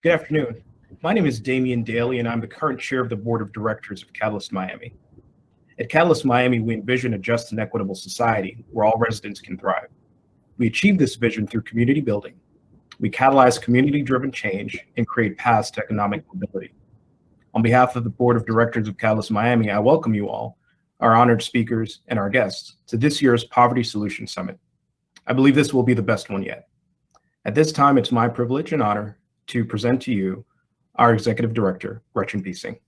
Good afternoon. My name is Damian Daley, and I'm the current chair of the board of directors of Catalyst Miami. At Catalyst Miami, we envision a just and equitable society where all residents can thrive. We achieve this vision through community building. We catalyze community-driven change and create paths to economic mobility. On behalf of the board of directors of Catalyst Miami, I welcome you all, our honored speakers, and our guests to this year's Poverty Solutions Summit. I believe this will be the best one yet. At this time, it's my privilege and honor to present to you our Executive Director, Gretchen Piesing.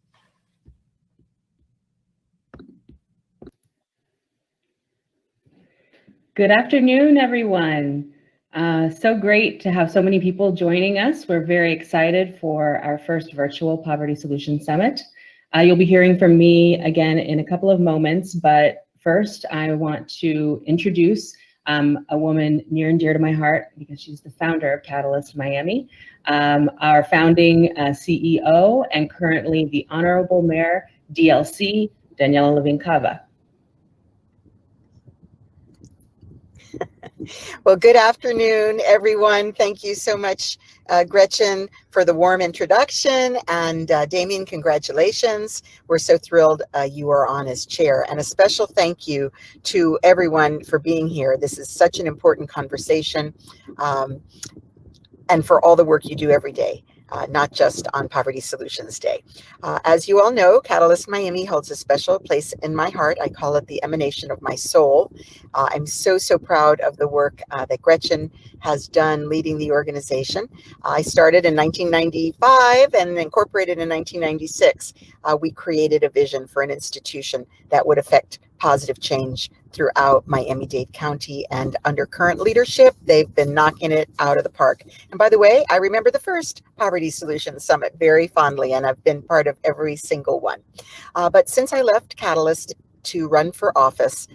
Good afternoon, everyone. So great to have so many people joining us. We're very excited for our first virtual Poverty Solutions Summit. You'll be hearing from me again in a couple of moments, but first I want to introduce a woman near and dear to my heart because she's the founder of Catalyst Miami, our founding CEO and currently the Honorable Mayor, DLC, Daniella Levine Cava. Well, good afternoon, everyone. Thank you so much, Gretchen, for the warm introduction. And Damian, congratulations. We're so thrilled you are on as chair. And a special thank you to everyone for being here. This is such an important conversation and for all the work you do every day. Not just on Poverty Solutions Day. As you all know, Catalyst Miami holds a special place in my heart. I call it the emanation of my soul. I'm so proud of the work that Gretchen has done leading the organization. I started in 1995 and incorporated in 1996. We created a vision for an institution that would affect positive change throughout Miami-Dade County, and under current leadership, they've been knocking it out of the park. And by the way, I remember the first Poverty Solutions Summit very fondly, and I've been part of every single one. But since I left Catalyst to run for office,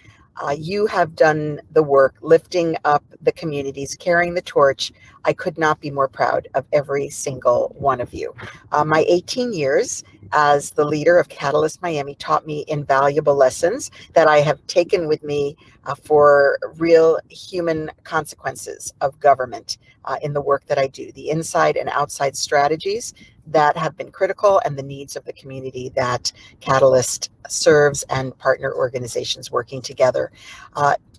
you have done the work lifting up the communities, carrying the torch. I could not be more proud of every single one of you. My 18 years as the leader of Catalyst Miami taught me invaluable lessons that I have taken with me for real human consequences of government in the work that I do, the inside and outside strategies that have been critical, and the needs of the community that Catalyst serves, and partner organizations working together.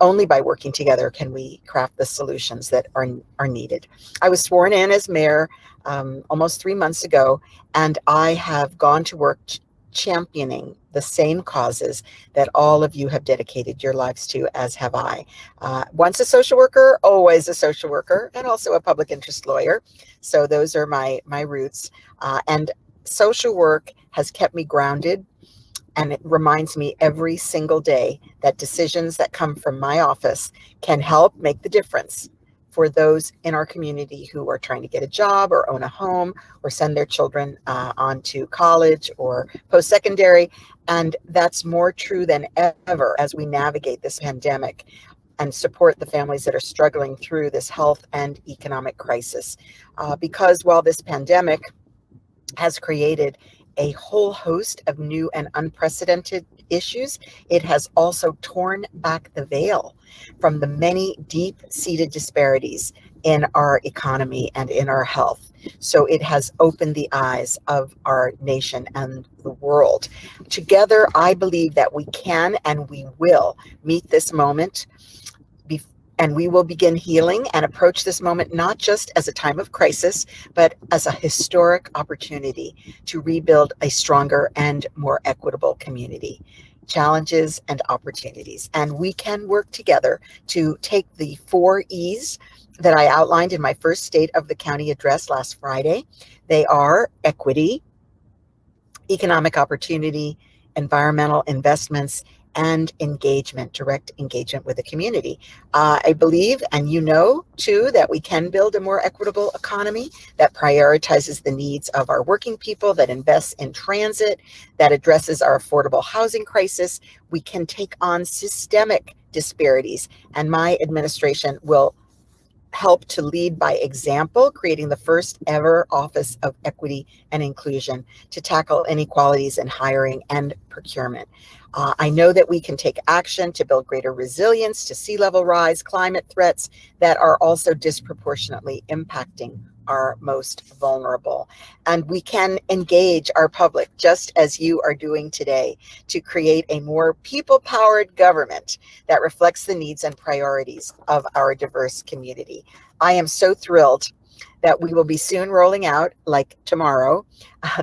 Only by working together can we craft the solutions that are needed. I was sworn in as mayor almost 3 months ago, and I have gone to work championing the same causes that all of you have dedicated your lives to, as have I. Once a social worker, always a social worker, and also a public interest lawyer. So those are my roots. And social work has kept me grounded, and it reminds me every single day that decisions that come from my office can help make the difference for those in our community who are trying to get a job or own a home or send their children on to college or post-secondary. And that's more true than ever as we navigate this pandemic and support the families that are struggling through this health and economic crisis. Because while this pandemic has created a whole host of new and unprecedented issues, it has also torn back the veil from the many deep-seated disparities in our economy and in our health. So it has opened the eyes of our nation and the world. Together, I believe that we can and we will meet this moment, and we will begin healing and approach this moment not just as a time of crisis, but as a historic opportunity to rebuild a stronger and more equitable community. Challenges and opportunities. And we can work together to take the 4 E's that I outlined in my first State of the County address last Friday. They are equity, economic opportunity, environmental investments, and engagement, direct engagement with the community. I believe, and you know too, that we can build a more equitable economy that prioritizes the needs of our working people, that invests in transit, that addresses our affordable housing crisis. We can take on systemic disparities, and my administration will help to lead by example, creating the first ever Office of Equity and Inclusion to tackle inequalities in hiring and procurement. I know that we can take action to build greater resilience to sea level rise, climate threats that are also disproportionately impacting are most vulnerable. And we can engage our public, just as you are doing today, to create a more people-powered government that reflects the needs and priorities of our diverse community. I am so thrilled that we will be soon rolling out, like tomorrow,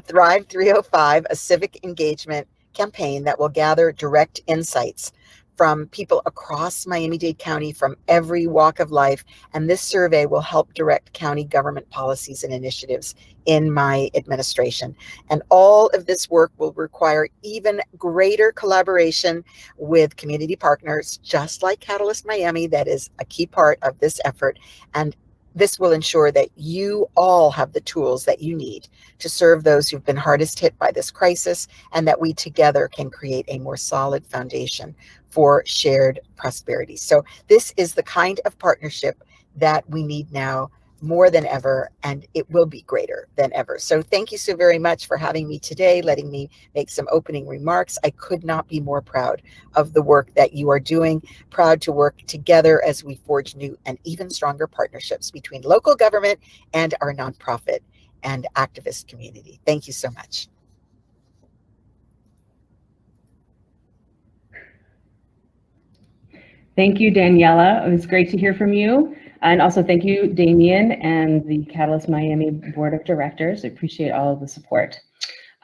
Thrive 305, a civic engagement campaign that will gather direct insights from people across Miami-Dade County from every walk of life. And this survey will help direct county government policies and initiatives in my administration. And all of this work will require even greater collaboration with community partners, just like Catalyst Miami. That is a key part of this effort. And this will ensure that you all have the tools that you need to serve those who've been hardest hit by this crisis, and that we together can create a more solid foundation for shared prosperity. So this is the kind of partnership that we need now more than ever, and it will be greater than ever. So thank you so very much for having me today, letting me make some opening remarks. I could not be more proud of the work that you are doing, proud to work together as we forge new and even stronger partnerships between local government and our nonprofit and activist community. Thank you so much. Thank you, Daniella. It was great to hear from you. And also thank you, Damian, and the Catalyst Miami Board of Directors. I appreciate all of the support.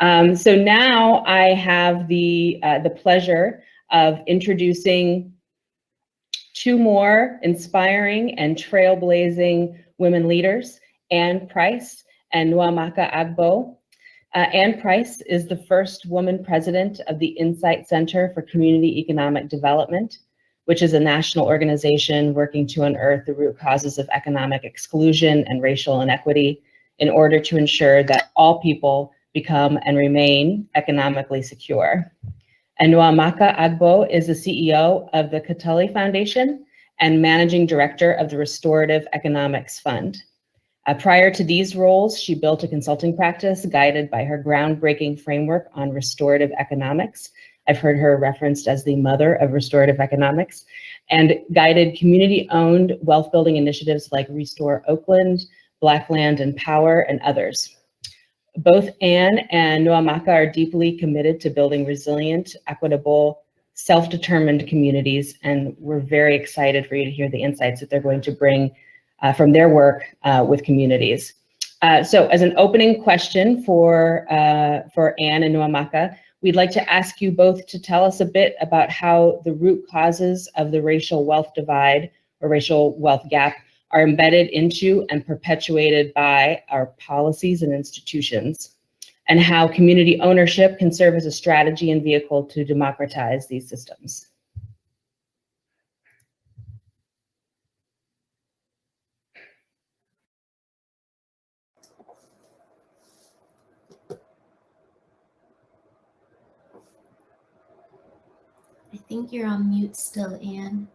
So now I have the pleasure of introducing two more inspiring and trailblazing women leaders, Ann Price and Nwamaka Agbo. Ann Price is the first woman president of the Insight Center for Community Economic Development, which is a national organization working to unearth the root causes of economic exclusion and racial inequity in order to ensure that all people become and remain economically secure. And Nwamaka Agbo is the CEO of the Kataly Foundation and managing director of the Restorative Economics Fund. Prior to these roles, she built a consulting practice guided by her groundbreaking framework on restorative economics. I've heard her referenced as the mother of restorative economics, and guided community-owned wealth-building initiatives like Restore Oakland, Black Land and Power, and others. Both Ann and Nwamaka are deeply committed to building resilient, equitable, self-determined communities, and we're very excited for you to hear the insights that they're going to bring from their work with communities. So as an opening question for Ann and Nwamaka, we'd like to ask you both to tell us a bit about how the root causes of the racial wealth divide or racial wealth gap are embedded into and perpetuated by our policies and institutions, and how community ownership can serve as a strategy and vehicle to democratize these systems. I think you're on mute still, Ann.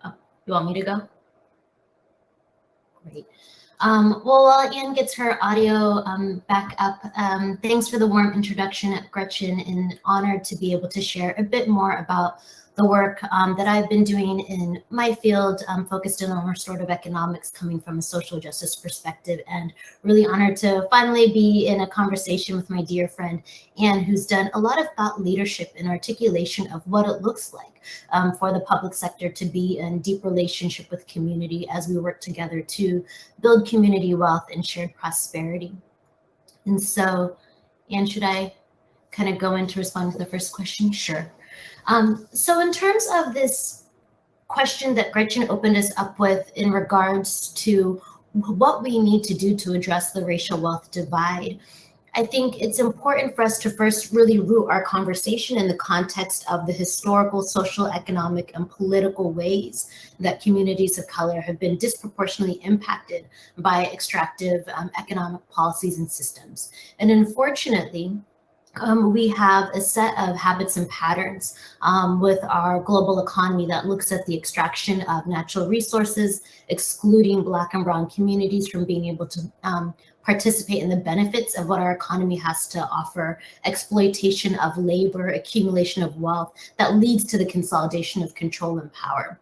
Oh, you want me to go? Great. Well, while Ann gets her audio back up, thanks for the warm introduction, Gretchen, and honored to be able to share a bit more about the work that I've been doing in my field, focused in on restorative economics, coming from a social justice perspective, and really honored to finally be in a conversation with my dear friend Ann, who's done a lot of thought leadership and articulation of what it looks like for the public sector to be in deep relationship with community as we work together to build community wealth and shared prosperity. And so, Ann, should I kind of go in to respond to the first question? Sure. So in terms of this question that Gretchen opened us up with in regards to what we need to do to address the racial wealth divide, I think it's important for us to first really root our conversation in the context of the historical, social, economic, and political ways that communities of color have been disproportionately impacted by extractive economic policies and systems. And unfortunately, we have a set of habits and patterns with our global economy that looks at the extraction of natural resources, excluding Black and Brown communities from being able to participate in the benefits of what our economy has to offer, exploitation of labor, accumulation of wealth that leads to the consolidation of control and power.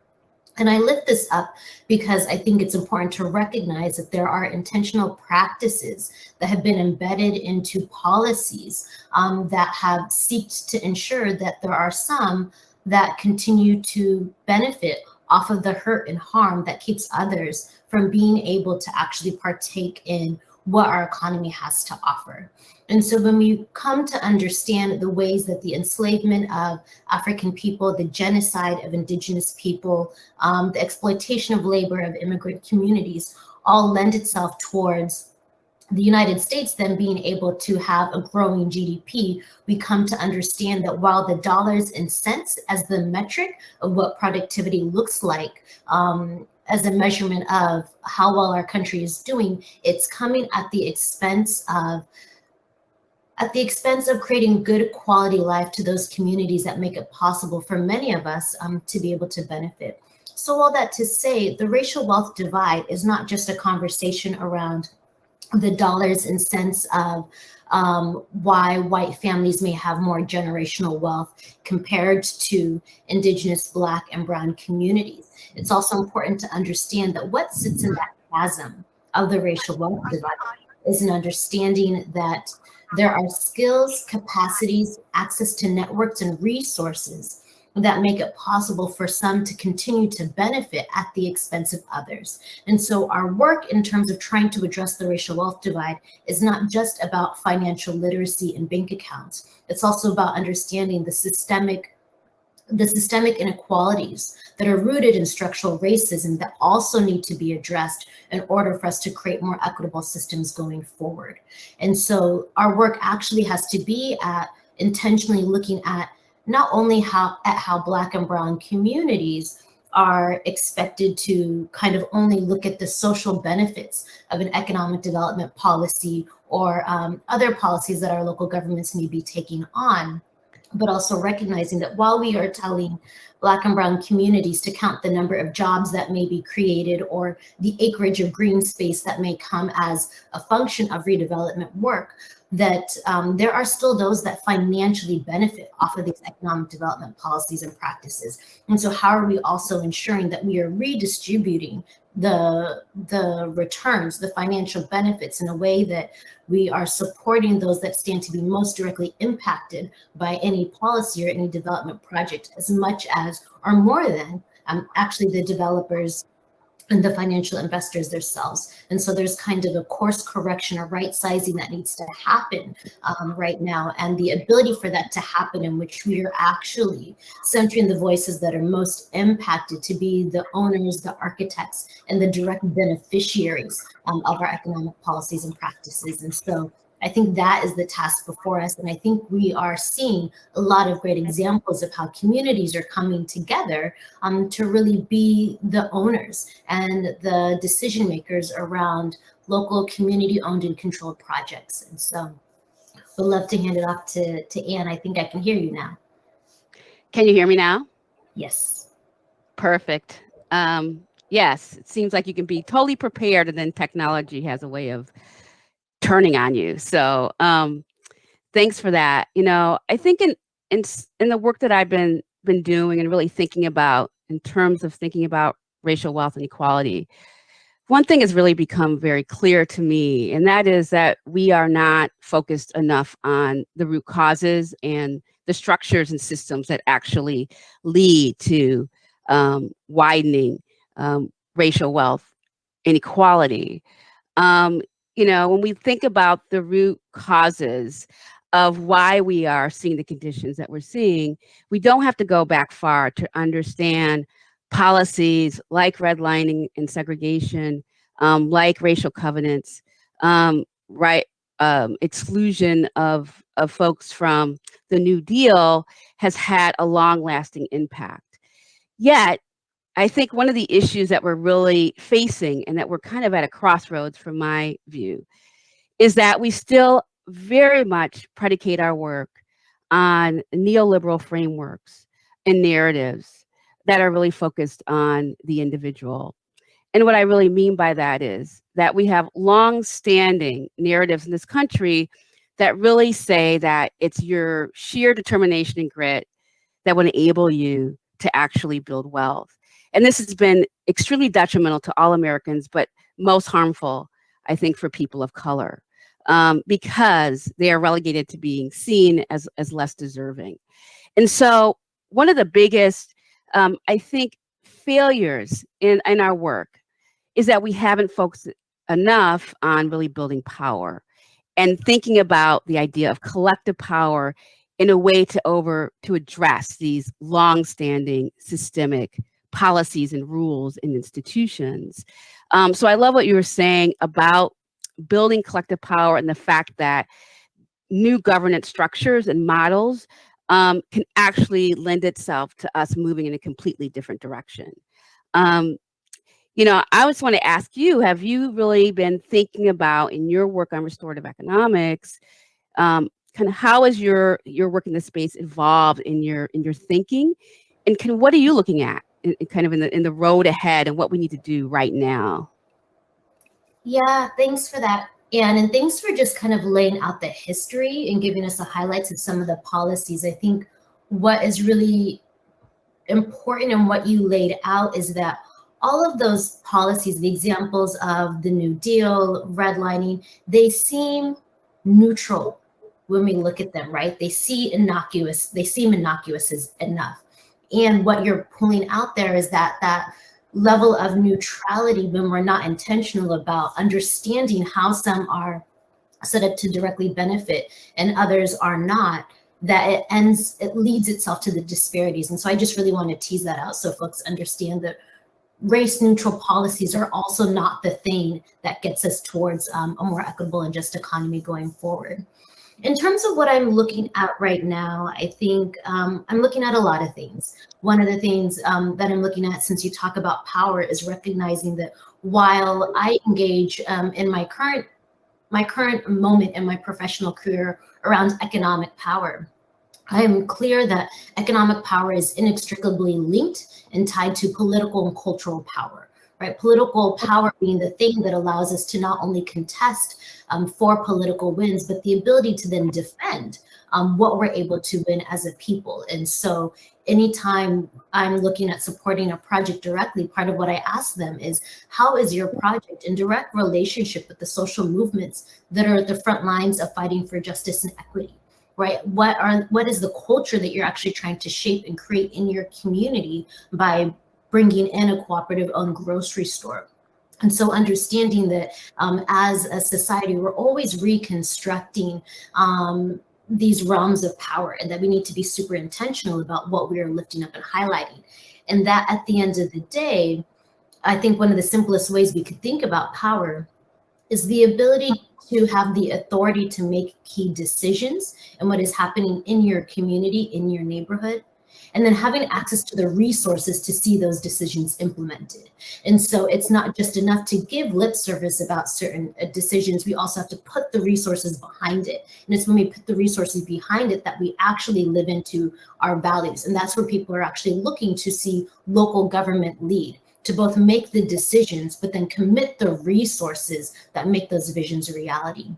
And I lift this up because I think it's important to recognize that there are intentional practices that have been embedded into policies that have sought to ensure that there are some that continue to benefit off of the hurt and harm that keeps others from being able to actually partake in what our economy has to offer. And so when we come to understand the ways that the enslavement of African people, the genocide of indigenous people, the exploitation of labor of immigrant communities all lend itself towards the United States then being able to have a growing GDP, we come to understand that while the dollars and cents as the metric of what productivity looks like, as a measurement of how well our country is doing, it's coming at the expense of creating good quality life to those communities that make it possible for many of us to be able to benefit. So all that to say, the racial wealth divide is not just a conversation around the dollars and cents of why white families may have more generational wealth compared to indigenous, Black, and brown communities. It's also important to understand that what sits in that chasm of the racial wealth divide is an understanding that there are skills, capacities, access to networks, and resources that make it possible for some to continue to benefit at the expense of others. And so our work in terms of trying to address the racial wealth divide is not just about financial literacy and bank accounts. It's also about understanding the systemic inequalities that are rooted in structural racism that also need to be addressed in order for us to create more equitable systems going forward. And so our work actually has to be at intentionally looking at not only how Black and brown communities are expected to kind of only look at the social benefits of an economic development policy or other policies that our local governments may be taking on, but also recognizing that while we are telling Black and brown communities to count the number of jobs that may be created or the acreage of green space that may come as a function of redevelopment work, that there are still those that financially benefit off of these economic development policies and practices. And so how are we also ensuring that we are redistributing the returns, the financial benefits in a way that we are supporting those that stand to be most directly impacted by any policy or any development project as much as or more than actually the developers and the financial investors themselves. And so there's kind of a course correction or right sizing that needs to happen right now. And the ability for that to happen in which we are actually centering the voices that are most impacted to be the owners, the architects, and the direct beneficiaries of our economic policies and practices. And so I think that is the task before us. And I think we are seeing a lot of great examples of how communities are coming together to really be the owners and the decision makers around local community owned and controlled projects. And so would love to hand it off to Anne. I think I can hear you now. Can you hear me now? Yes. Perfect. Yes, it seems like you can be totally prepared and then technology has a way of turning on you. So thanks for that. You know, I think in the work that I've been doing and really thinking about in terms of thinking about racial wealth and equality, one thing has really become very clear to me, and that is that we are not focused enough on the root causes and the structures and systems that actually lead to widening racial wealth inequality. You know, when we think about the root causes of why we are seeing the conditions that we're seeing, we don't have to go back far to understand policies like redlining and segregation, like racial covenants, exclusion of folks from the New Deal has had a long-lasting impact. Yet, I think one of the issues that we're really facing and that we're kind of at a crossroads from my view is that we still very much predicate our work on neoliberal frameworks and narratives that are really focused on the individual. And what I really mean by that is that we have long-standing narratives in this country that really say that it's your sheer determination and grit that will enable you to actually build wealth. And this has been extremely detrimental to all Americans, but most harmful, I think, for people of color, because they are relegated to being seen as less deserving. And so one of the biggest, I think, failures in our work is that we haven't focused enough on really building power and thinking about the idea of collective power in a way to address these long-standing systemic policies and rules and institutions. So I love what you were saying about building collective power and the fact that new governance structures and models can actually lend itself to us moving in a completely different direction. I just want to ask you, have you really been thinking about in your work on restorative economics, kind of how has your work in this space evolved in your thinking, and what are you looking at in the road ahead and what we need to do right now? Yeah, thanks for that, Anne, and thanks for just kind of laying out the history and giving us the highlights of some of the policies. I think what is really important and what you laid out is that all of those policies, the examples of the New Deal, redlining, they seem neutral when we look at them, right? They seem innocuous as enough. And what you're pulling out there is that level of neutrality when we're not intentional about understanding how some are set up to directly benefit and others are not, that it leads itself to the disparities. And so I just really want to tease that out so folks understand that race neutral policies are also not the thing that gets us towards a more equitable and just economy going forward. In terms of what I'm looking at right now, I think I'm looking at a lot of things. One of the things that I'm looking at, since you talk about power, is recognizing that while I engage in my current moment in my professional career around economic power, I am clear that economic power is inextricably linked and tied to political and cultural power, right? Political power being the thing that allows us to not only contest for political wins, but the ability to then defend what we're able to win as a people. And so anytime I'm looking at supporting a project directly, part of what I ask them is, how is your project in direct relationship with the social movements that are at the front lines of fighting for justice and equity? Right? What is the culture that you're actually trying to shape and create in your community by bringing in a cooperative owned grocery store? And so understanding that as a society, we're always reconstructing these realms of power, and that we need to be super intentional about what we are lifting up and highlighting. And that at the end of the day, I think one of the simplest ways we could think about power is the ability to have the authority to make key decisions and what is happening in your community, in your neighborhood, and then having access to the resources to see those decisions implemented. And so it's not just enough to give lip service about certain decisions, we also have to put the resources behind it. And it's when we put the resources behind it that we actually live into our values. And that's where people are actually looking to see local government lead, to both make the decisions, but then commit the resources that make those visions a reality.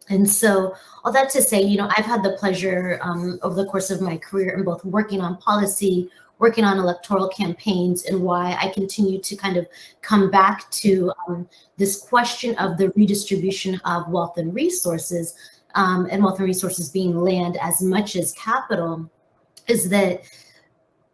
And so all that to say, I've had the pleasure over the course of my career in both working on policy, working on electoral campaigns, and why I continue to kind of come back to this question of the redistribution of wealth and resources being land as much as capital, is that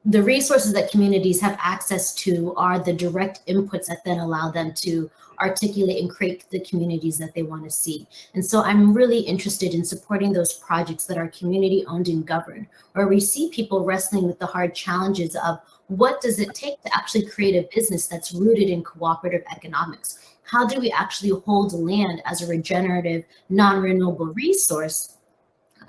the resources that communities have access to are the direct inputs that then allow them to articulate and create the communities that they want to see. And so I'm really interested in supporting those projects that are community owned and governed, where we see people wrestling with the hard challenges of what does it take to actually create a business that's rooted in cooperative economics? How do we actually hold land as a regenerative, non-renewable resource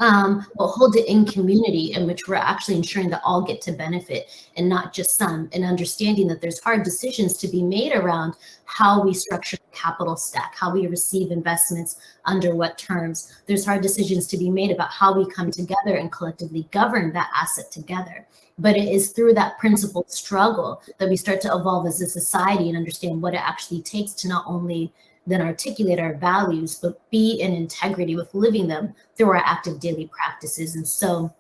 but hold it in community, in which we're actually ensuring that all get to benefit and not just some, and understanding that there's hard decisions to be made around how we structure the capital stack, how we receive investments under what terms. There's hard decisions to be made about how we come together and collectively govern that asset together. But it is through that principled struggle that we start to evolve as a society and understand what it actually takes to not only then articulate our values, but be in integrity with living them through our active daily practices. And so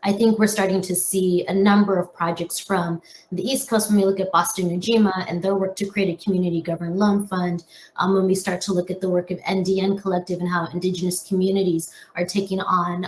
I think we're starting to see a number of projects from the East Coast when we look at Boston Ujima and their work to create a community governed loan fund. When we start to look at the work of NDN Collective and how Indigenous communities are taking on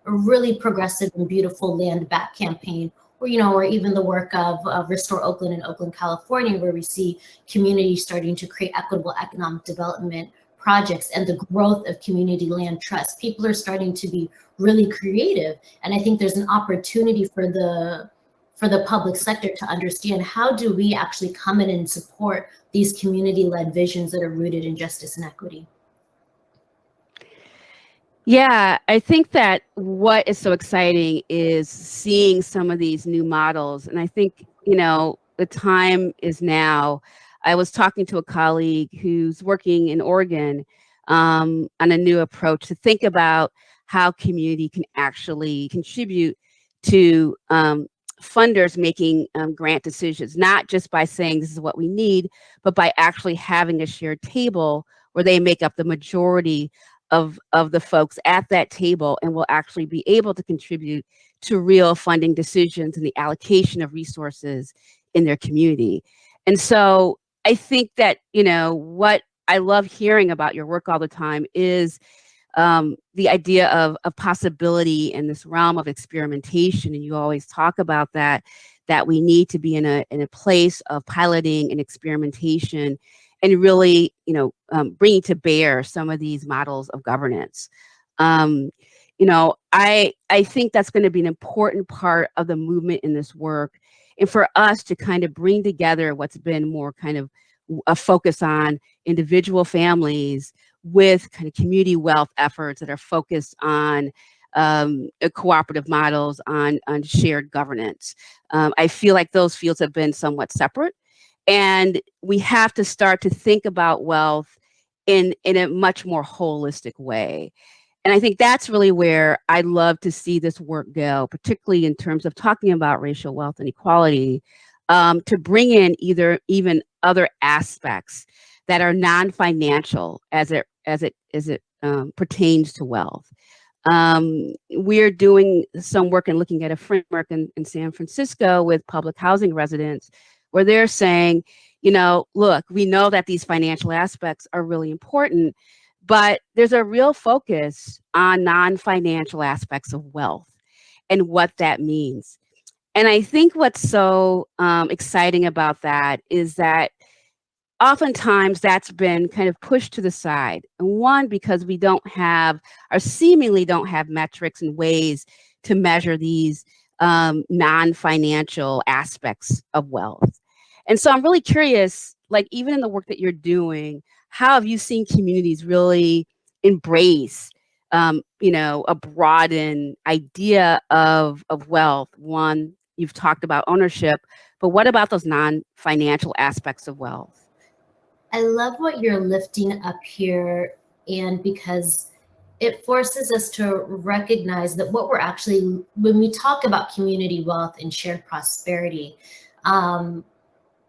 a really progressive and beautiful land back campaign, or even the work of Restore Oakland in Oakland, California, where we see communities starting to create equitable economic development projects and the growth of community land trusts. People are starting to be really creative. And I think there's an opportunity for the public sector to understand, how do we actually come in and support these community-led visions that are rooted in justice and equity? Yeah, I think that what is so exciting is seeing some of these new models. And I think, the time is now. I was talking to a colleague who's working in Oregon on a new approach to think about how community can actually contribute to funders making grant decisions, not just by saying this is what we need, but by actually having a shared table where they make up the majority of the folks at that table and will actually be able to contribute to real funding decisions and the allocation of resources in their community. And so I think that, what I love hearing about your work all the time is the idea of possibility in this realm of experimentation. And you always talk about that we need to be in a place of piloting and experimentation and really, bringing to bear some of these models of governance. I think that's going to be an important part of the movement in this work, and for us to kind of bring together what's been more kind of a focus on individual families with kind of community wealth efforts that are focused on cooperative models, on shared governance. I feel like those fields have been somewhat separate. And we have to start to think about wealth in a much more holistic way. And I think that's really where I'd love to see this work go, particularly in terms of talking about racial wealth and equality, to bring in even other aspects that are non-financial as it pertains to wealth. We're doing some work and looking at a framework in San Francisco with public housing residents, where they're saying, look, we know that these financial aspects are really important, but there's a real focus on non-financial aspects of wealth and what that means. And I think what's so exciting about that is that oftentimes that's been kind of pushed to the side. And one, because we don't have, or seemingly don't have, metrics and ways to measure these non-financial aspects of wealth. And so I'm really curious, like, even in the work that you're doing, how have you seen communities really embrace, a broadened idea of wealth? One, you've talked about ownership, but what about those non-financial aspects of wealth? I love what you're lifting up here, and because it forces us to recognize that what we're actually, when we talk about community wealth and shared prosperity,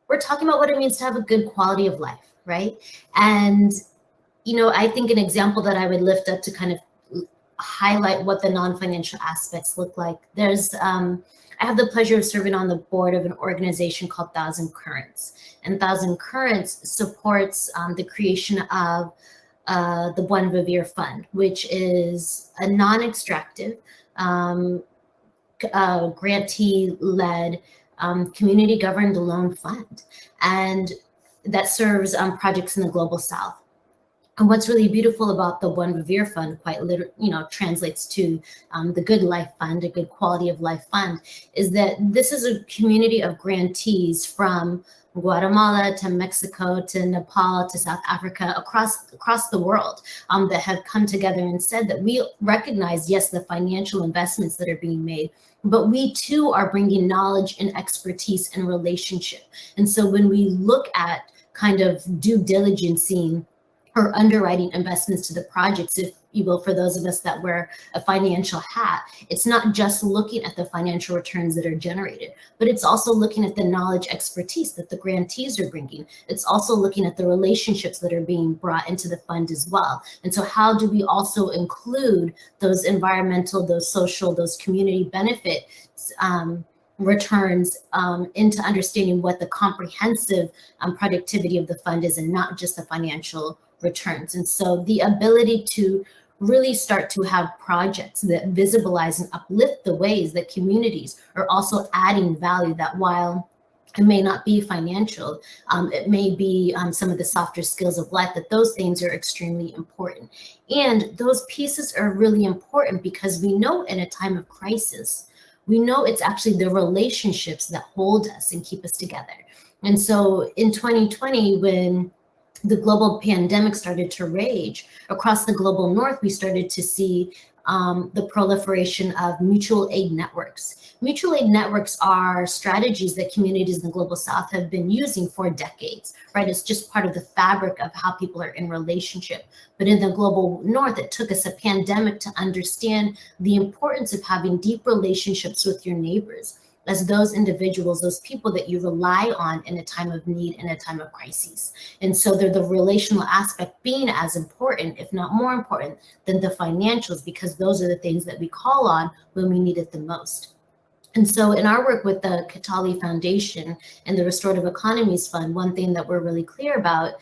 we're talking about what it means to have a good quality of life, right? And, I think an example that I would lift up to kind of highlight what the non-financial aspects look like. I have the pleasure of serving on the board of an organization called Thousand Currents. And Thousand Currents supports the creation of the Buen Vivir Fund, which is a non-extractive, grantee-led community governed loan fund, and that serves projects in the global South. And what's really beautiful about the One Revere Fund, quite literally, translates to the Good Life Fund, a good quality of life fund, is that this is a community of grantees from Guatemala to Mexico to Nepal to South Africa, across the world, that have come together and said that we recognize, yes, the financial investments that are being made, but we too are bringing knowledge and expertise and relationship. And so when we look at kind of due diligencing or underwriting investments to the projects, if you will, for those of us that wear a financial hat, it's not just looking at the financial returns that are generated, but it's also looking at the knowledge expertise that the grantees are bringing. It's also looking at the relationships that are being brought into the fund as well. And so how do we also include those environmental, those social, those community benefits, returns into understanding what the comprehensive productivity of the fund is, and not just the financial returns. And so the ability to really start to have projects that visibilize and uplift the ways that communities are also adding value, that while it may not be financial, it may be some of the softer skills of life, that those things are extremely important. And those pieces are really important because we know in a time of crisis, we know it's actually the relationships that hold us and keep us together. And so in 2020, when the global pandemic started to rage across the global north, we started to see the proliferation of mutual aid networks. Mutual aid networks are strategies that communities in the global south have been using for decades, right? It's just part of the fabric of how people are in relationship. But in the global north, it took us a pandemic to understand the importance of having deep relationships with your neighbors, as those individuals, those people that you rely on in a time of need, in a time of crises. And so they're the relational aspect being as important, if not more important, than the financials, because those are the things that we call on when we need it the most. And so in our work with the Kataly Foundation and the Restorative Economies Fund, one thing that we're really clear about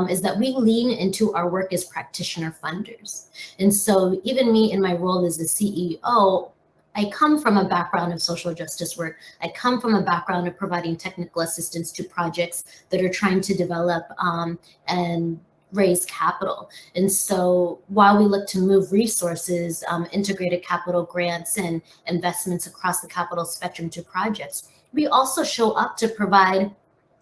is that we lean into our work as practitioner funders. And so even me in my role as the CEO, I come from a background of social justice work. I come from a background of providing technical assistance to projects that are trying to develop and raise capital. And so while we look to move resources, integrated capital grants and investments across the capital spectrum to projects, we also show up to provide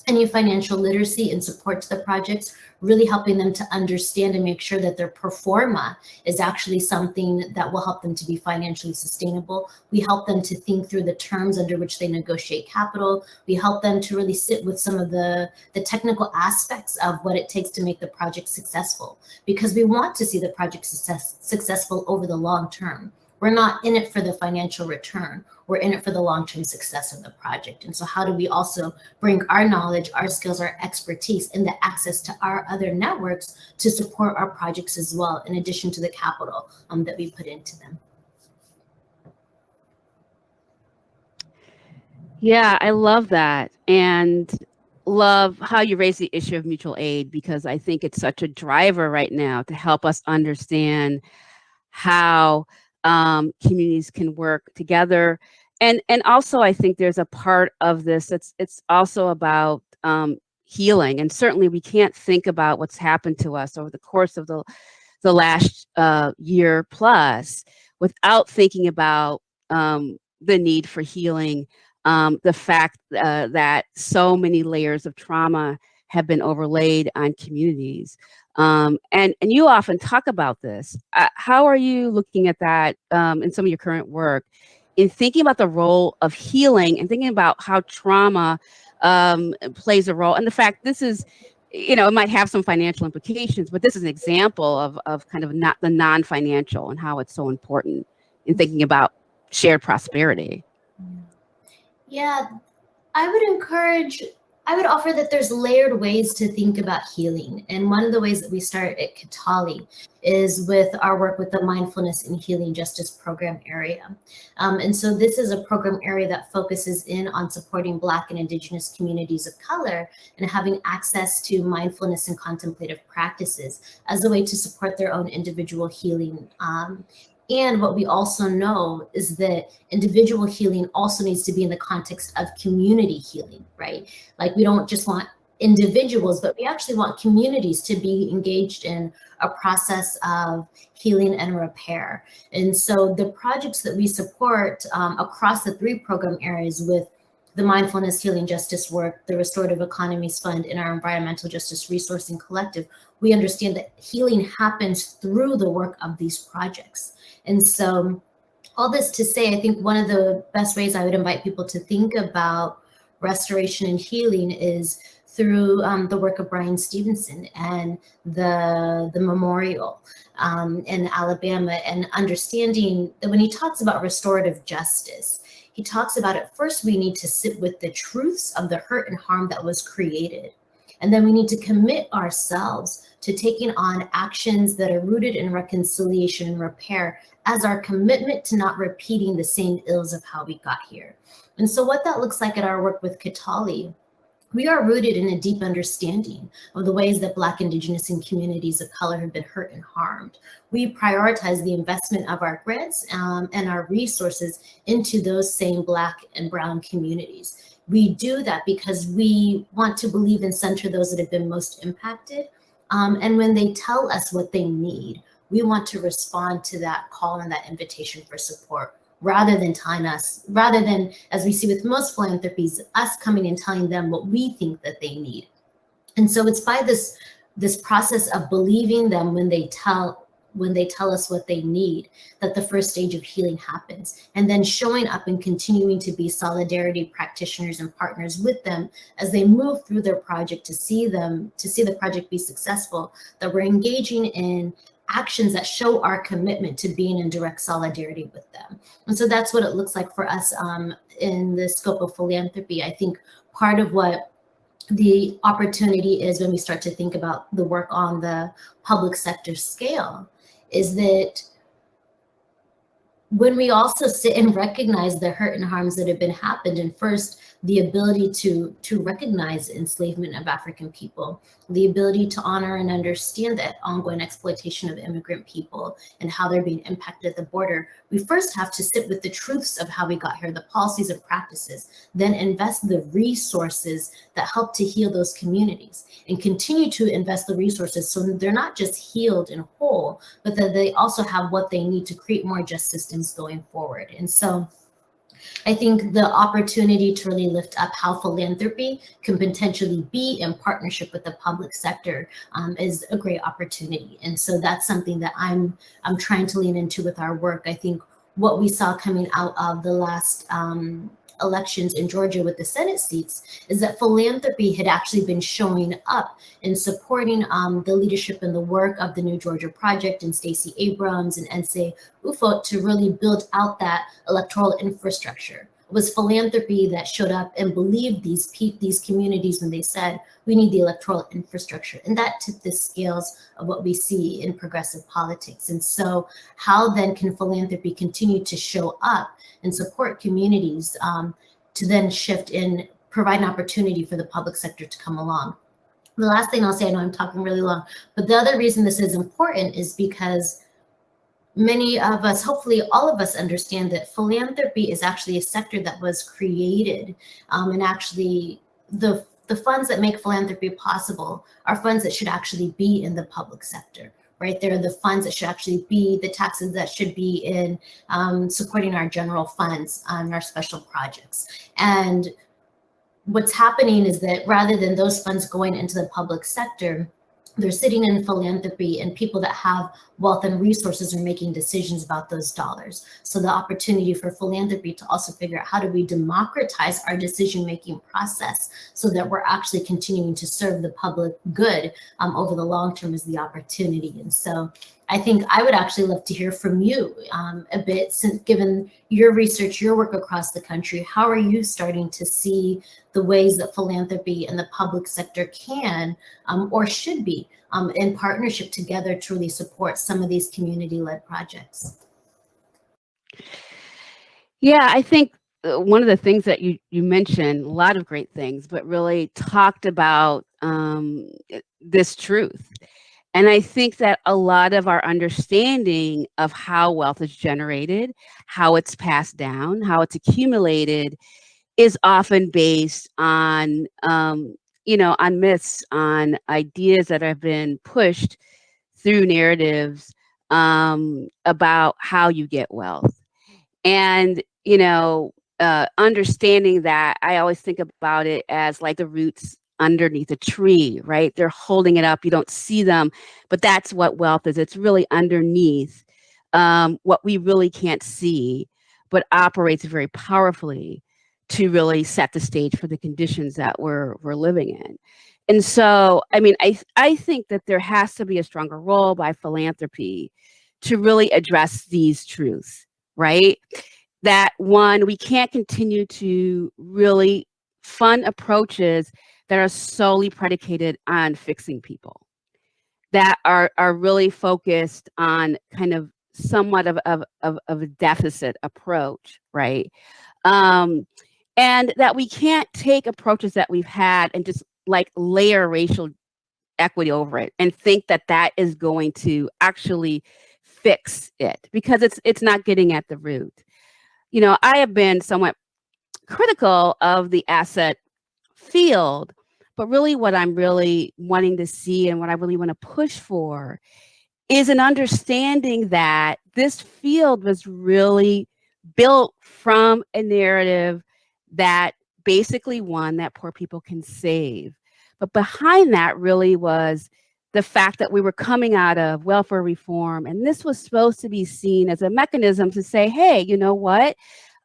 any financial literacy and support to the projects, really helping them to understand and make sure that their pro forma is actually something that will help them to be financially sustainable. We help them to think through the terms under which they negotiate capital. We help them to really sit with some of the technical aspects of what it takes to make the project successful, because we want to see the project successful over the long term. We're not in it for the financial return. We're in it for the long-term success of the project. And so how do we also bring our knowledge, our skills, our expertise, and the access to our other networks to support our projects as well, in addition to the capital that we put into them? Yeah, I love that. And love how you raise the issue of mutual aid, because I think it's such a driver right now to help us understand how communities can work together. And also, I think there's a part of this, it's also about healing. And certainly we can't think about what's happened to us over the course of the last year plus without thinking about the need for healing, the fact that so many layers of trauma have been overlaid on communities. And you often talk about this. How are you looking at that in some of your current work, in thinking about the role of healing and thinking about how trauma plays a role? And the fact this is, it might have some financial implications, but this is an example of kind of not the non-financial and how it's so important in thinking about shared prosperity. Yeah, I would offer that there's layered ways to think about healing. And one of the ways that we start at Kataly is with our work with the Mindfulness and Healing Justice Program area. And so this is a program area that focuses in on supporting Black and Indigenous communities of color and having access to mindfulness and contemplative practices as a way to support their own individual healing. And what we also know is that individual healing also needs to be in the context of community healing, right? Like, we don't just want individuals, but we actually want communities to be engaged in a process of healing and repair. And so the projects that we support across the 3 program areas with the Mindfulness Healing Justice work, the Restorative Economies Fund, and our Environmental Justice Resourcing Collective, we understand that healing happens through the work of these projects. And so all this to say, I think one of the best ways I would invite people to think about restoration and healing is through the work of Brian Stevenson and the memorial in Alabama, and understanding that when he talks about restorative justice, he talks about at first we need to sit with the truths of the hurt and harm that was created. And then we need to commit ourselves to taking on actions that are rooted in reconciliation and repair as our commitment to not repeating the same ills of how we got here. And so what that looks like at our work with Kataly, we are rooted in a deep understanding of the ways that Black, Indigenous, and communities of color have been hurt and harmed. We prioritize the investment of our grants and our resources into those same Black and Brown communities. We do that because we want to believe and center those that have been most impacted. And when they tell us what they need, we want to respond to that call and that invitation for support, rather than as we see with most philanthropies, us coming and telling them what we think that they need. And so it's by this process of believing them when they tell us what they need, that the first stage of healing happens. And then showing up and continuing to be solidarity practitioners and partners with them as they move through their project to see the project be successful, that we're engaging in actions that show our commitment to being in direct solidarity with them. And so that's what it looks like for us in the scope of philanthropy. I think part of what the opportunity is when we start to think about the work on the public sector scale is that when we also sit and recognize the hurt and harms that have been happened, and first the ability to recognize enslavement of African people, the ability to honor and understand that ongoing exploitation of immigrant people and how they're being impacted at the border, we first have to sit with the truths of how we got here, the policies and practices, then invest the resources that help to heal those communities, and continue to invest the resources so they're not just healed and whole, but that they also have what they need to create more just systems going forward. And so I think the opportunity to really lift up how philanthropy can potentially be in partnership with the public sector is a great opportunity. And so that's something that I'm trying to lean into with our work. I think what we saw coming out of the last elections in Georgia with the Senate seats is that philanthropy had actually been showing up and supporting the leadership and the work of the New Georgia Project and Stacey Abrams and Nse Ufot to really build out that electoral infrastructure. It was philanthropy that showed up and believed these communities when they said, we need the electoral infrastructure. And that tipped the scales of what we see in progressive politics. And so how then can philanthropy continue to show up and support communities to then shift and provide an opportunity for the public sector to come along? The last thing I'll say, I know I'm talking really long, but the other reason this is important is because many of us, hopefully all of us, understand that philanthropy is actually a sector that was created, and actually the funds that make philanthropy possible are funds that should actually be in the public sector, right? They're the funds that should actually be the taxes that should be in supporting our general funds on our special projects. And what's happening is that rather than those funds going into the public sector, they're sitting in philanthropy, and people that have wealth and resources are making decisions about those dollars. So the opportunity for philanthropy to also figure out how do we democratize our decision-making process so that we're actually continuing to serve the public good over the long term is the opportunity. And so I think I would actually love to hear from you a bit, since given your research, your work across the country, how are you starting to see the ways that philanthropy and the public sector can or should be in partnership together to really support some of these community-led projects? Yeah, I think one of the things that you mentioned, a lot of great things, but really talked about this truth. And I think that a lot of our understanding of how wealth is generated, how it's passed down, how it's accumulated, is often based on on myths, on ideas that have been pushed through narratives about how you get wealth. And, understanding that, I always think about it as like the roots underneath a tree, right? They're holding it up. You don't see them, but that's what wealth is. It's really underneath what we really can't see, but operates very powerfully to really set the stage for the conditions that we're living in. And so, I think that there has to be a stronger role by philanthropy to really address these truths, right? That one, we can't continue to really fund approaches that are solely predicated on fixing people, that are really focused on kind of somewhat of a deficit approach, right? And that we can't take approaches that we've had and just like layer racial equity over it and think that that is going to actually fix it, because it's not getting at the root. I have been somewhat critical of the asset field, but really what I'm really wanting to see and what I really want to push for is an understanding that this field was really built from a narrative that basically one that poor people can save. But behind that really was the fact that we were coming out of welfare reform, and this was supposed to be seen as a mechanism to say, hey, you know what?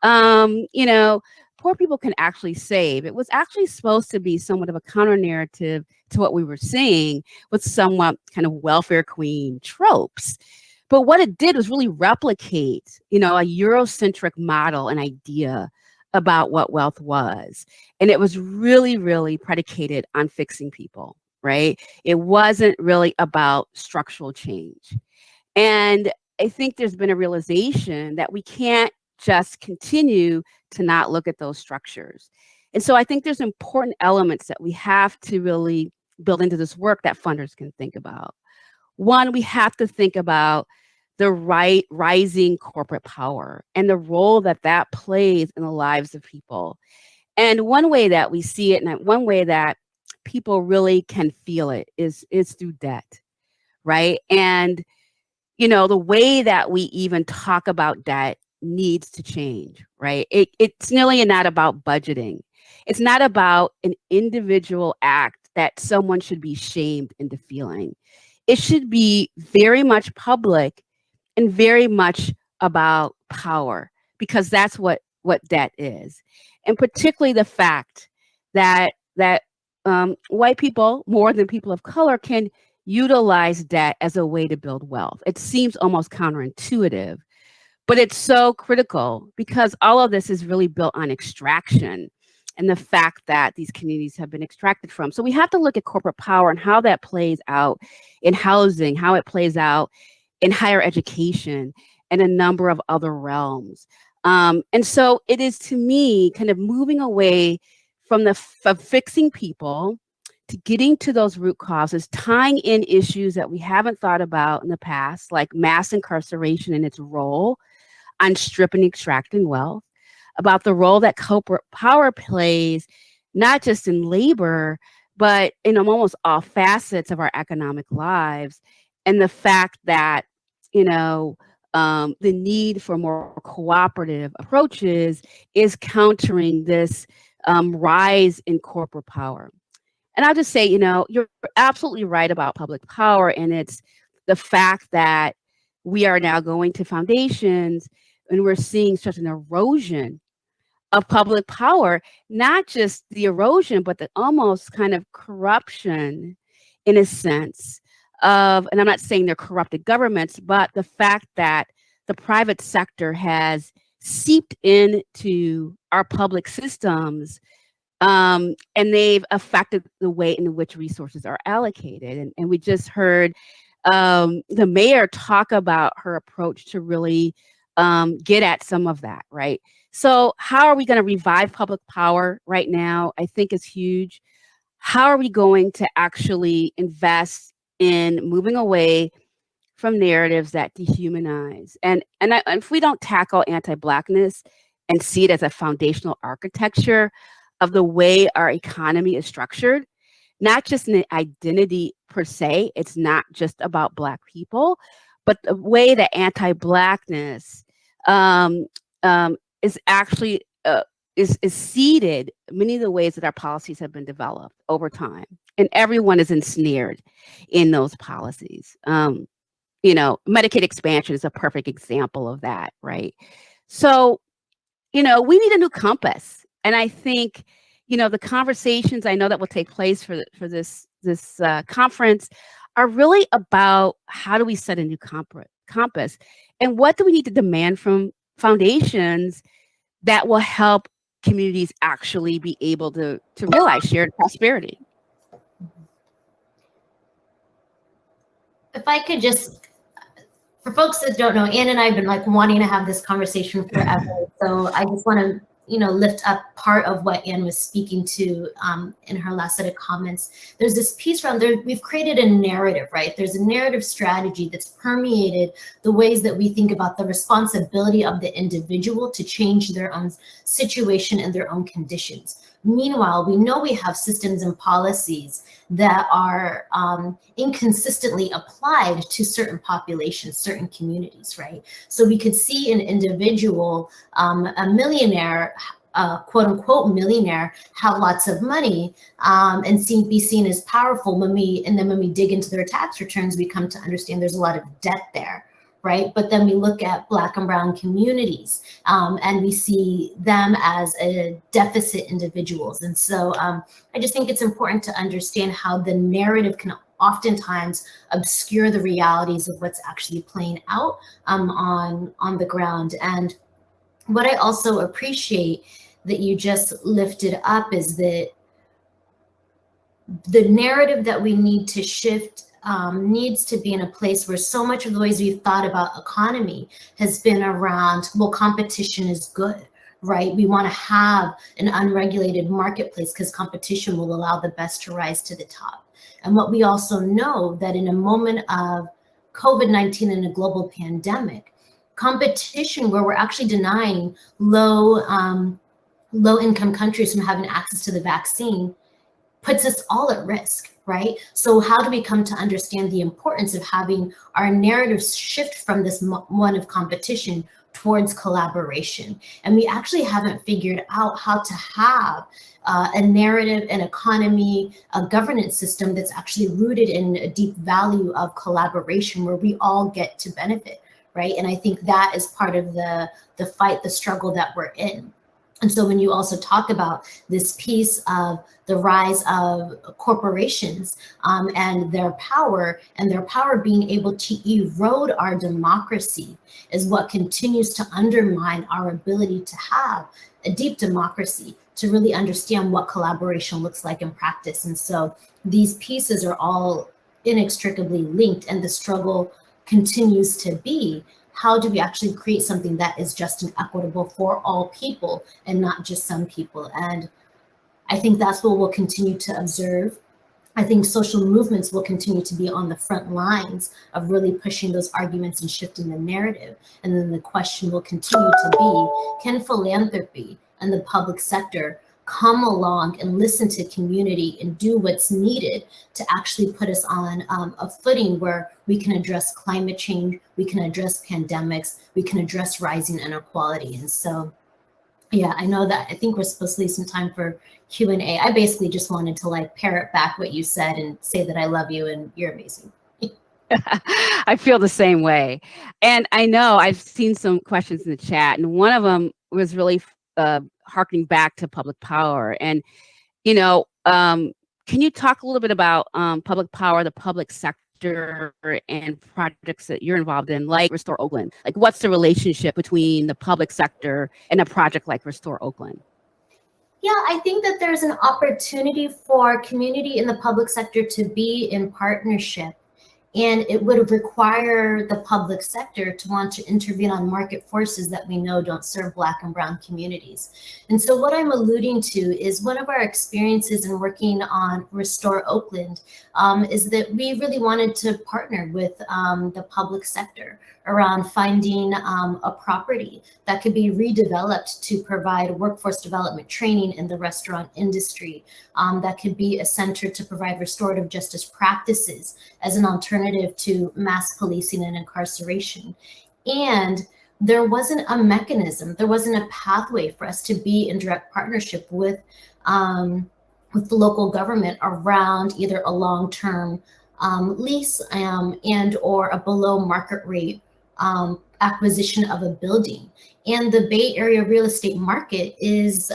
Poor people can actually save. It was actually supposed to be somewhat of a counter narrative to what we were seeing with somewhat kind of welfare queen tropes. But what it did was really replicate, a Eurocentric model and idea about what wealth was. And it was really, really predicated on fixing people, right? It wasn't really about structural change. And I think there's been a realization that we can't just continue to not look at those structures. And so I think there's important elements that we have to really build into this work that funders can think about. One, we have to think about the rising corporate power and the role that plays in the lives of people. And one way that we see it, and one way that people really can feel it is through debt, right? And, the way that we even talk about debt needs to change, right? It's nearly not about budgeting. It's not about an individual act that someone should be shamed into feeling. It should be very much public and very much about power, because that's what debt is. And particularly the fact that white people, more than people of color, can utilize debt as a way to build wealth. It seems almost counterintuitive, but it's so critical because all of this is really built on extraction and the fact that these communities have been extracted from. So we have to look at corporate power and how that plays out in housing, how it plays out in higher education, and a number of other realms. And so it is, to me, kind of moving away from fixing people to getting to those root causes, tying in issues that we haven't thought about in the past, like mass incarceration and its role on stripping and extracting wealth, about the role that corporate power plays, not just in labor, but in almost all facets of our economic lives, and the fact that, the need for more cooperative approaches is countering this rise in corporate power. And I'll just say, you're absolutely right about public power, and it's the fact that we are now going to foundations and we're seeing such an erosion of public power, not just the erosion, but the almost kind of corruption, in a sense, of, and I'm not saying they're corrupted governments, but the fact that the private sector has seeped into our public systems, and they've affected the way in which resources are allocated. And we just heard the mayor talk about her approach to really get at some of that, right? So how are we going to revive public power right now? I think is huge. How are we going to actually invest in moving away from narratives that dehumanize? And if we don't tackle anti-Blackness and see it as a foundational architecture of the way our economy is structured, not just an identity per se. It's not just about Black people, but the way that anti-Blackness is actually is seeded many of the ways that our policies have been developed over time, and everyone is ensnared in those policies. Medicaid expansion is a perfect example of that, right? So, we need a new compass, and I think, the conversations I know that will take place for this conference are really about how do we set a new compass, and what do we need to demand from foundations that will help communities actually be able to realize shared prosperity. If I could just, for folks that don't know, Ann and I have been like wanting to have this conversation forever. So I just want to, lift up part of what Ann was speaking to in her last set of comments. There's this piece around there. We've created a narrative, right? There's a narrative strategy that's permeated the ways that we think about the responsibility of the individual to change their own situation and their own conditions. Meanwhile, we know we have systems and policies that are inconsistently applied to certain populations, certain communities, right? So we could see an individual, a millionaire, quote unquote millionaire, have lots of money and be seen as powerful. When we dig into their tax returns, we come to understand there's a lot of debt there. Right. But then we look at Black and Brown communities and we see them as deficit individuals. And so I just think it's important to understand how the narrative can oftentimes obscure the realities of what's actually playing out on the ground. And what I also appreciate that you just lifted up is that the narrative that we need to shift needs to be in a place where so much of the ways we've thought about economy has been around, well, competition is good, right? We want to have an unregulated marketplace because competition will allow the best to rise to the top. And what we also know that in a moment of COVID-19 and a global pandemic, competition where we're actually denying low-income countries from having access to the vaccine puts us all at risk. Right? So how do we come to understand the importance of having our narrative shift from this one of competition towards collaboration? And we actually haven't figured out how to have a narrative, an economy, a governance system that's actually rooted in a deep value of collaboration where we all get to benefit, right? And I think that is part of the fight, the struggle that we're in. And so when you also talk about this piece of the rise of corporations and their power being able to erode our democracy is what continues to undermine our ability to have a deep democracy, to really understand what collaboration looks like in practice. And so these pieces are all inextricably linked, and the struggle continues to be, how do we actually create something that is just and equitable for all people and not just some people? And I think that's what we'll continue to observe. I think social movements will continue to be on the front lines of really pushing those arguments and shifting the narrative. And then the question will continue to be, can philanthropy and the public sector come along and listen to community and do what's needed to actually put us on a footing where we can address climate change, we can address pandemics, we can address rising inequality. And so, yeah, I know that I think we're supposed to leave some time for Q&A. I basically just wanted to like parrot back what you said and say that I love you and you're amazing. I feel the same way. And I know I've seen some questions in the chat, and one of them was really harking back to public power. And, can you talk a little bit about public power, the public sector, and projects that you're involved in, like Restore Oakland? Like, what's the relationship between the public sector and a project like Restore Oakland? Yeah, I think that there's an opportunity for community in the public sector to be in partnership. And it would require the public sector to want to intervene on market forces that we know don't serve Black and Brown communities. And so what I'm alluding to is one of our experiences in working on Restore Oakland is that we really wanted to partner with the public sector, around finding a property that could be redeveloped to provide workforce development training in the restaurant industry, that could be a center to provide restorative justice practices as an alternative to mass policing and incarceration. And there wasn't a mechanism, there wasn't a pathway for us to be in direct partnership with the local government around either a long-term lease and or a below market rate acquisition of a building. And the Bay Area real estate market is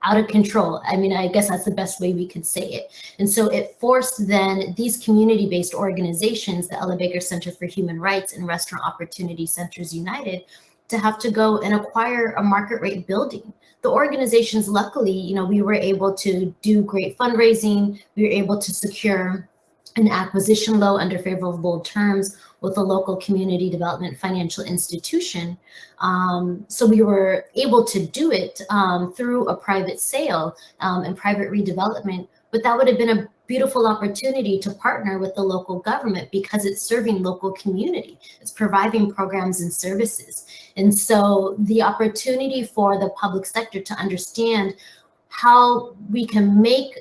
out of control. I mean, I guess that's the best way we could say it. And so it forced then these community-based organizations, the Ella Baker Center for Human Rights and Restaurant Opportunity Centers United, to have to go and acquire a market rate building. The organizations, luckily, you know, we were able to do great fundraising. We were able to secure an acquisition loan under favorable terms with a local community development financial institution. So we were able to do it through a private sale and private redevelopment, but that would have been a beautiful opportunity to partner with the local government because it's serving local community. It's providing programs and services. And so the opportunity for the public sector to understand how we can make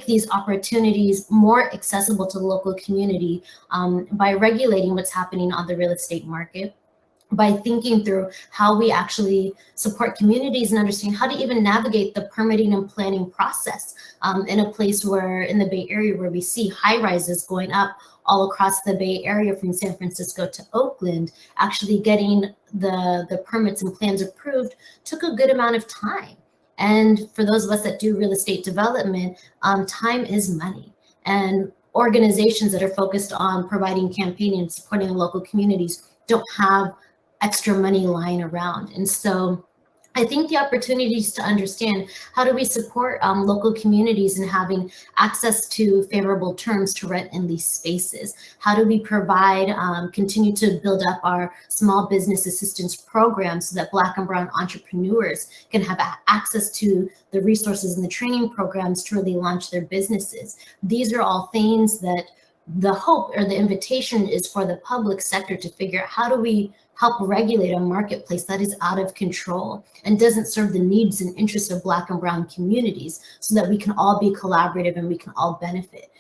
these opportunities more accessible to the local community by regulating what's happening on the real estate market, by thinking through how we actually support communities and understand how to even navigate the permitting and planning process in a place where in the Bay Area where we see high rises going up all across the Bay Area from San Francisco to Oakland. Actually getting the permits and plans approved took a good amount of time. And for those of us that do real estate development, time is money. And organizations that are focused on providing campaigning and supporting the local communities don't have extra money lying around. And so I think the opportunities to understand how do we support local communities in having access to favorable terms to rent and lease spaces? How do we provide, continue to build up our small business assistance program so that Black and Brown entrepreneurs can have access to the resources and the training programs to really launch their businesses? These are all things that the hope or the invitation is for the public sector to figure out how do we help regulate a marketplace that is out of control and doesn't serve the needs and interests of Black and Brown communities so that we can all be collaborative and we can all benefit.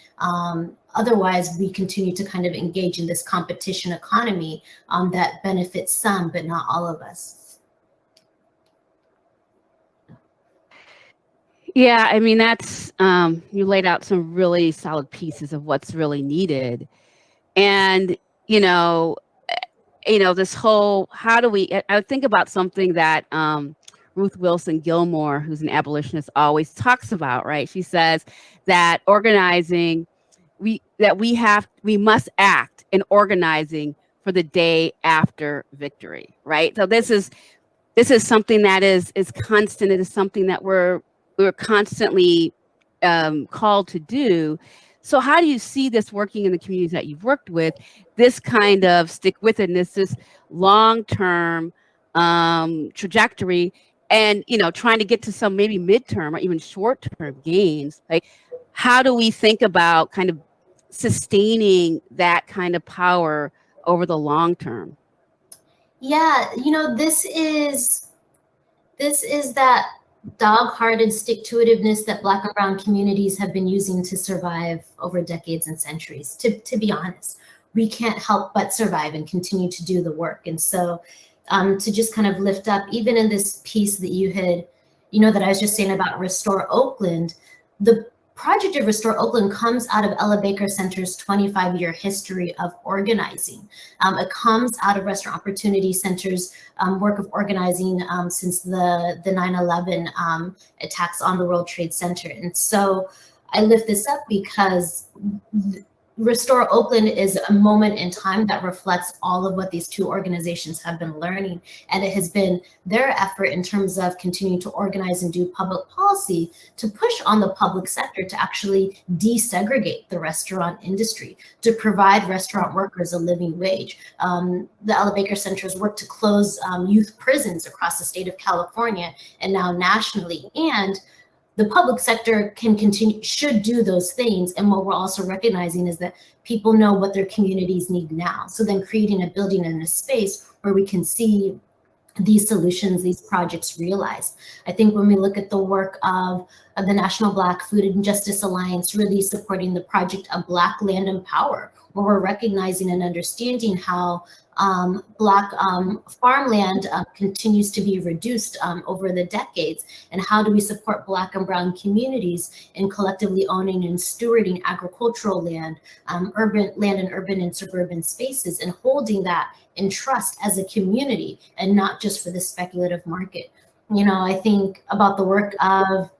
Otherwise, we continue to kind of engage in this competition economy that benefits some, but not all of us. Yeah, I mean, that's, you laid out some really solid pieces of what's really needed. And, this whole, how do we, I would think about something that Ruth Wilson Gilmore, who's an abolitionist, always talks about, right? She says that organizing, we must act in organizing for the day after victory, right? So this is something that is constant. It is something that we're constantly called to do. So how do you see this working in the communities that you've worked with, this kind of stick-with-itness, this long-term trajectory, and, trying to get to some maybe midterm or even short-term gains? Like, how do we think about kind of sustaining that kind of power over the long term? Yeah, this is that dog-hearted stick-to-itiveness that Black and Brown communities have been using to survive over decades and centuries. To be honest, we can't help but survive and continue to do the work. And so to just kind of lift up, even in this piece that you had, that I was just saying about Restore Oakland, the project of Restore Oakland comes out of Ella Baker Center's 25-year history of organizing. It comes out of Restaurant Opportunity Center's work of organizing since the 9/11 attacks on the World Trade Center. And so I lift this up because Restore Oakland is a moment in time that reflects all of what these two organizations have been learning. And it has been their effort in terms of continuing to organize and do public policy to push on the public sector to actually desegregate the restaurant industry, to provide restaurant workers a living wage. The Ella Baker Center's work to close youth prisons across the state of California and now nationally. And the public sector should do those things. And what we're also recognizing is that people know what their communities need now. So then creating a building and a space where we can see these solutions, these projects realized. I think when we look at the work of the National Black Food and Justice Alliance, really supporting the project of Black Land and Power, where we're recognizing and understanding how Black farmland continues to be reduced over the decades, and how do we support Black and Brown communities in collectively owning and stewarding agricultural land, urban land and urban and suburban spaces, and holding that in trust as a community and not just for the speculative market. You know, I think about the work of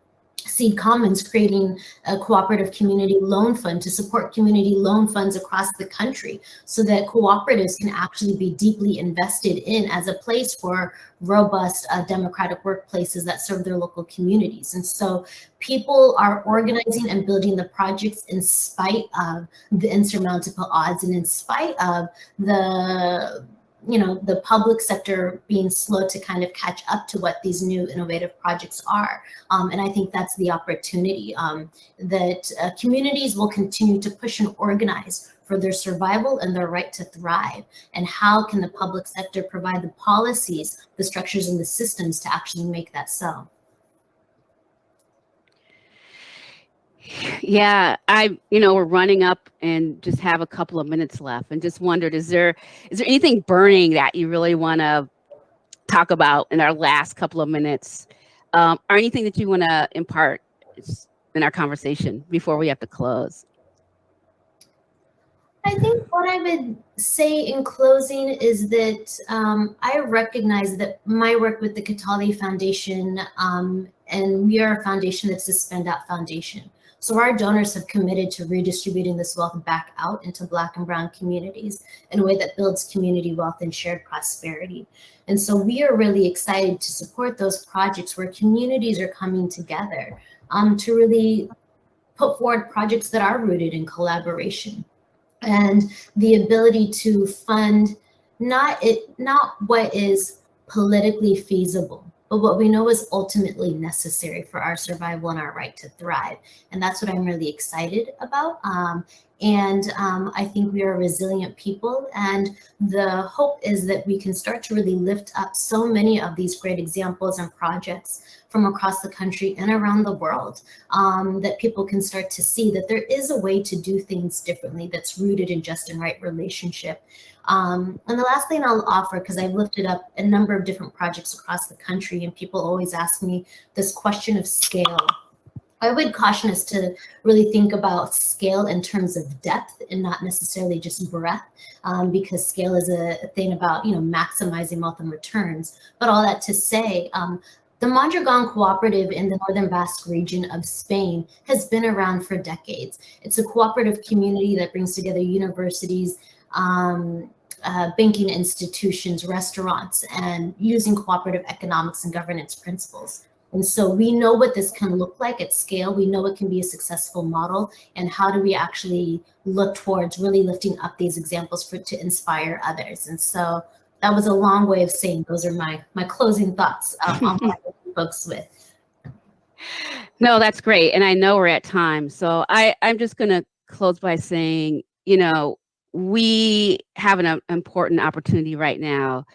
Seed Commons creating a cooperative community loan fund to support community loan funds across the country so that cooperatives can actually be deeply invested in as a place for robust democratic workplaces that serve their local communities. And so people are organizing and building the projects in spite of the insurmountable odds and in spite of the public sector being slow to kind of catch up to what these new innovative projects are. And I think that's the opportunity that communities will continue to push and organize for their survival and their right to thrive. And how can the public sector provide the policies, the structures, and the systems to actually make that so? Yeah, we're running up and just have a couple of minutes left, and just wondered, is there anything burning that you really want to talk about in our last couple of minutes, or anything that you want to impart in our conversation before we have to close? I think what I would say in closing is that I recognize that my work with the Kataly Foundation, and we are a foundation that's a Spend Out Foundation. So our donors have committed to redistributing this wealth back out into Black and Brown communities in a way that builds community wealth and shared prosperity. And so we are really excited to support those projects where communities are coming together to really put forward projects that are rooted in collaboration and the ability to fund not what is politically feasible, but what we know is ultimately necessary for our survival and our right to thrive. And that's what I'm really excited about. I think we are a resilient people, and the hope is that we can start to really lift up so many of these great examples and projects from across the country and around the world, that people can start to see that there is a way to do things differently that's rooted in just and right relationship. And the last thing I'll offer, because I've lifted up a number of different projects across the country, and people always ask me this question of scale. I would caution us to really think about scale in terms of depth and not necessarily just breadth, because scale is a thing about maximizing wealth and returns. But all that to say, the Mondragon Cooperative in the Northern Basque region of Spain has been around for decades. It's a cooperative community that brings together universities, banking institutions, restaurants, and using cooperative economics and governance principles. And so we know what this can look like at scale. We know it can be a successful model. And how do we actually look towards really lifting up these examples to inspire others? And so that was a long way of saying those are my closing thoughts on what I leave folks with. No, that's great. And I know we're at time. So I'm just going to close by saying, we have an important opportunity right now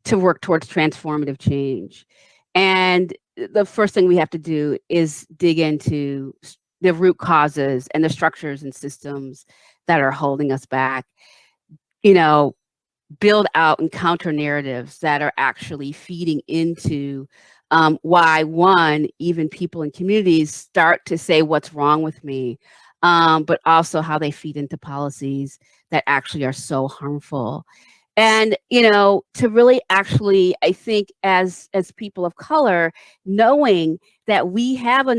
to work towards transformative change. And the first thing we have to do is dig into the root causes and the structures and systems that are holding us back, build out and counter narratives that are actually feeding into why, one, even people in communities start to say what's wrong with me, but also how they feed into policies that actually are so harmful. And, to really actually, I think as people of color, knowing that we have a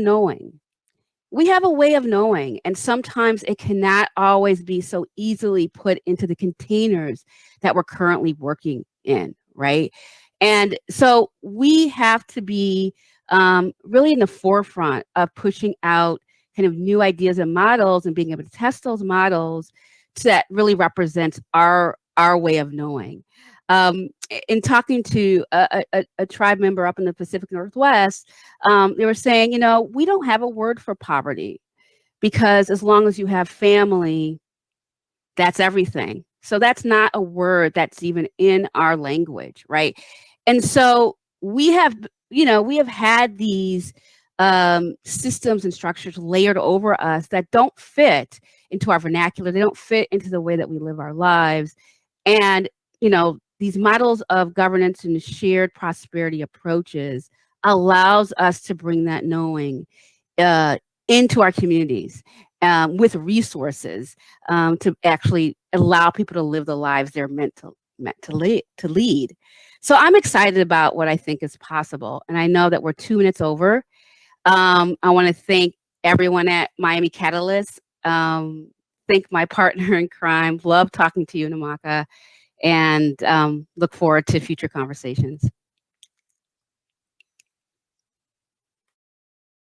way of knowing, and sometimes it cannot always be so easily put into the containers that we're currently working in, right? And so we have to be really in the forefront of pushing out kind of new ideas and models and being able to test those models that really represents our way of knowing. in talking to a tribe member up in the Pacific Northwest, they were saying, you know, we don't have a word for poverty because as long as you have family, that's everything. So that's not a word that's even in our language, right? And so we have, you know, we have had these systems and structures layered over us that don't fit into our vernacular. They don't fit into the way that we live our lives. And, you know, these models of governance and shared prosperity approaches allows us to bring that knowing into our communities with resources to actually allow people to live the lives they're meant to lead. So I'm excited about what I think is possible. And I know that we're 2 minutes over. I want to thank everyone at Miami Catalyst. Thank my partner in crime. Love talking to you, Nwamaka, and look forward to future conversations.